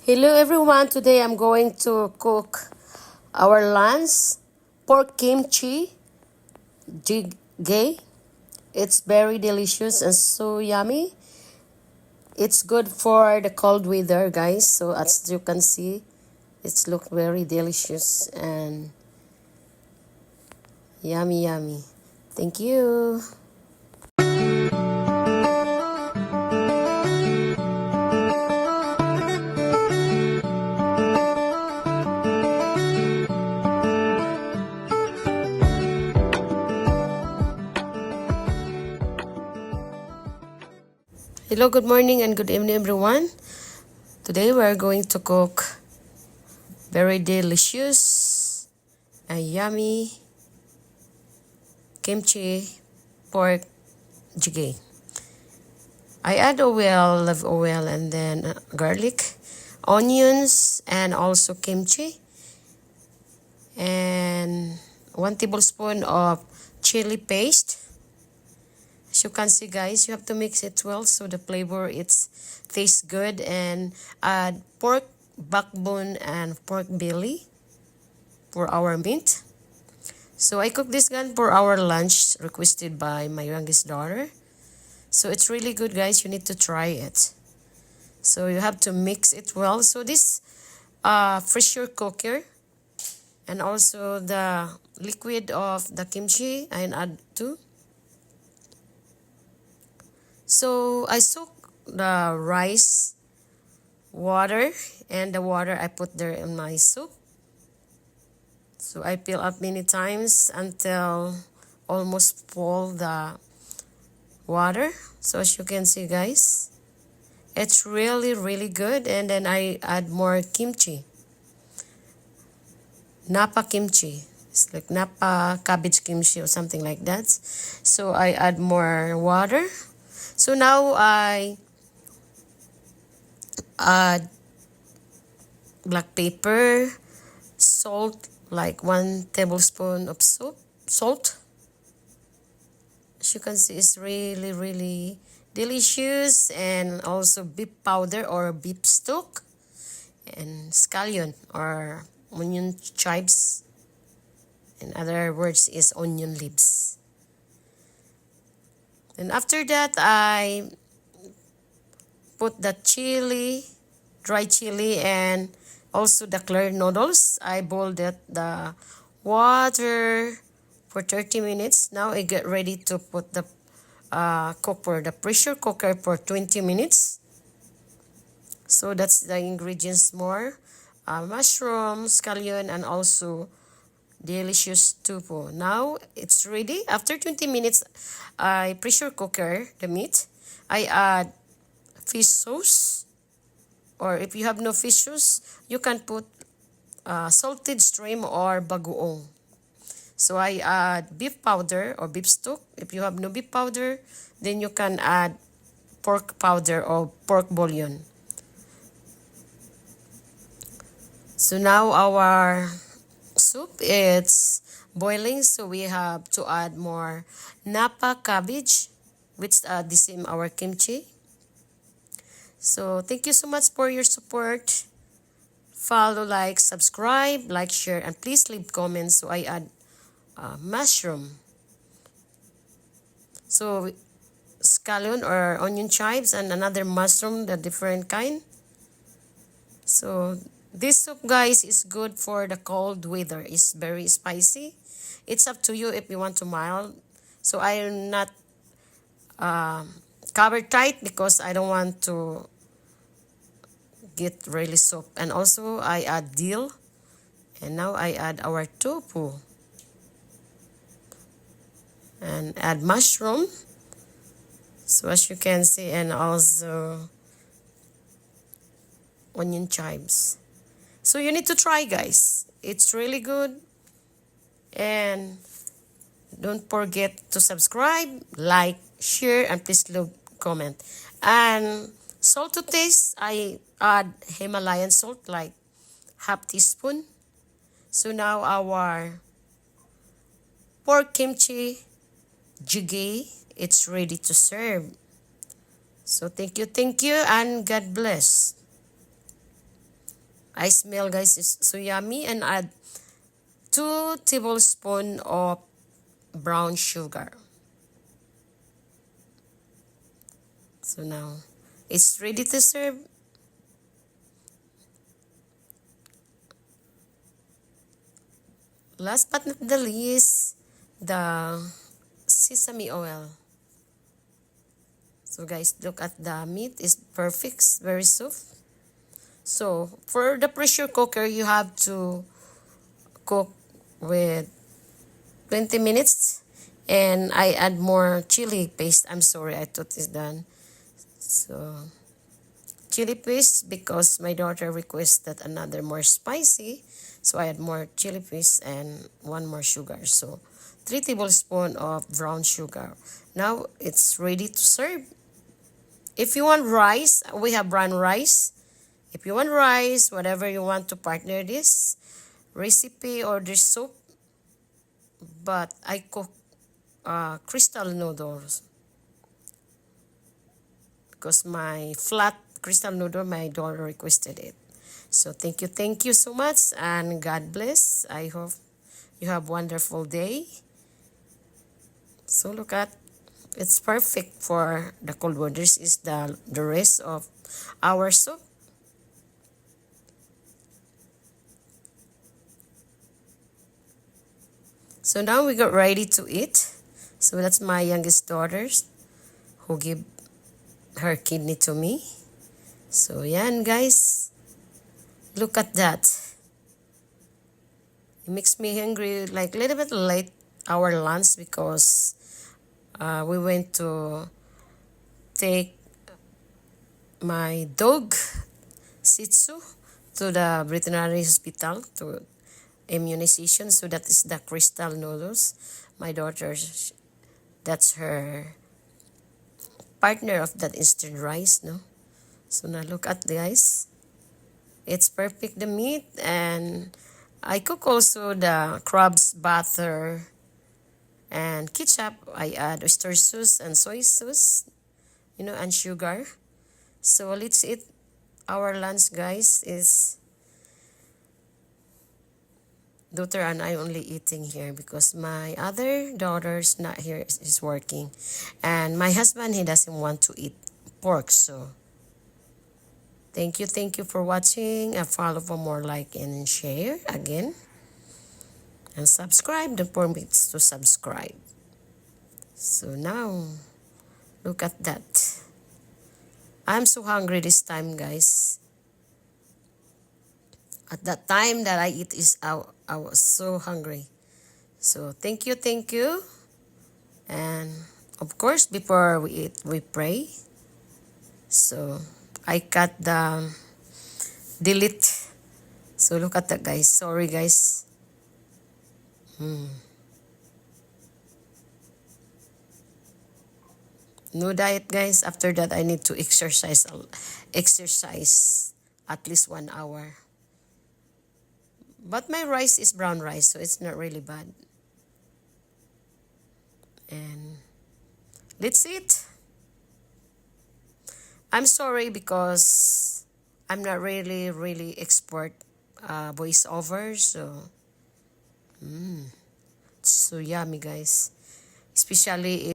Hello everyone, today I'm going to cook our lunch, pork kimchi, JJiGAE. It's very delicious and so yummy. It's good for the cold weather, guys. So as you can see, it's look very delicious and yummy yummy. Thank you. Hello, good morning and good evening everyone. Today we're going to cook very delicious and yummy kimchi pork JJiGAE. I add oil, olive oil, and then garlic, onions, and also kimchi, and 1 tablespoon of chili paste. As you can see, guys, you have to mix it well so the flavor tastes good. And add pork backbone and pork belly for our meat. So I cook this gun for our lunch requested by my youngest daughter. So it's really good, guys. You need to try it. So you have to mix it well. So this pressure cooker and also the liquid of the kimchi I add too. So I soak the rice water and the water I put there in my soup. So I fill up many times until almost full the water. So as you can see, guys, it's really good. And then I add more kimchi, napa kimchi. It's like napa cabbage kimchi or something like that. So I add more water. So now I add black pepper, salt, like 1 tablespoon of salt. As you can see, it's really delicious. And also beef powder or beef stock and scallion or onion chives. In other words, is onion leaves. And after that, I put the chili, dry chili, and also the clear noodles. I boiled the water for 30 minutes. Now I get ready to put the cooker, the pressure cooker for 20 minutes. So that's the ingredients more. Mushroom, scallion, and also delicious tofu. Now it's ready. After 20 minutes, I pressure cooker the meat. I add fish sauce, or if you have no fish sauce, you can put salted shrimp or bagoong. So I add beef powder or beef stock. If you have no beef powder, then you can add pork powder or pork bouillon. So now our soup is boiling, so we have to add more napa cabbage, which the same our kimchi. So thank you so much for your support. Follow, like, subscribe, like, share, and please leave comments. So I add mushroom. So scallion or onion chives and another mushroom, the different kind. So this soup, guys, is good for the cold weather. It's very spicy. It's up to you if you want to mild. So I am not covered tight because I don't want to get really soup. And also I add dill. And now I add our tofu. And add mushroom. So as you can see, and also onion chives. So you need to try, guys. It's really good. And don't forget to subscribe, like, share, and please leave comment. And salt to taste, I add Himalayan salt, like half teaspoon. So now our pork kimchi JJiGAE, it's ready to serve. So thank you, and God bless. I smell, guys, it's so yummy. And add 2 tablespoons of brown sugar. So now it's ready to serve. Last but not the least, the sesame oil. So guys, look at the meat is perfect, very soft. So for the pressure cooker, you have to cook with 20 minutes. And I add more chili paste. I'm sorry, I thought it's done. So chili paste because my daughter requested another more spicy. So I add more chili paste and 1 more sugar. So 3 tablespoons of brown sugar. Now it's ready to serve. If you want rice, we have brown rice. If you want rice, whatever you want to partner this recipe or this soup. But I cook crystal noodles. Because my flat crystal noodle, my daughter requested it. So thank you so much, and God bless. I hope you have a wonderful day. So look at, it's perfect for the cold water. This is the rest of our soup. So now we got ready to eat. So that's my youngest daughter who give her kidney to me. So yan guys, look at that. It makes me hungry, like a little bit late our lunch because we went to take my dog Shih Tzu to the veterinary hospital to immunization. So that is the crystal noodles. My daughter, that's her partner of that instant rice, no? So now look at the guys. It's perfect, the meat. And I cook also the crabs butter and ketchup. I add oyster sauce and soy sauce, and sugar. So let's eat our lunch, guys. Is daughter and I only eating here because my other daughter's not here, is working. And my husband, he doesn't want to eat pork. So thank you for watching. And follow for more, like and share again. And subscribe. Don't forget to subscribe. So now, look at that. I'm so hungry this time, guys. At that time that I eat I was so hungry. So thank you. And of course, before we eat, we pray. So I cut the delete. So look at that, guys. Sorry, guys. No diet, guys. After that, I need to exercise at least 1 hour. But my rice is brown rice, so it's not really bad. And let's eat. I'm sorry because I'm not really expert voiceover. So, it's so yummy, guys. Especially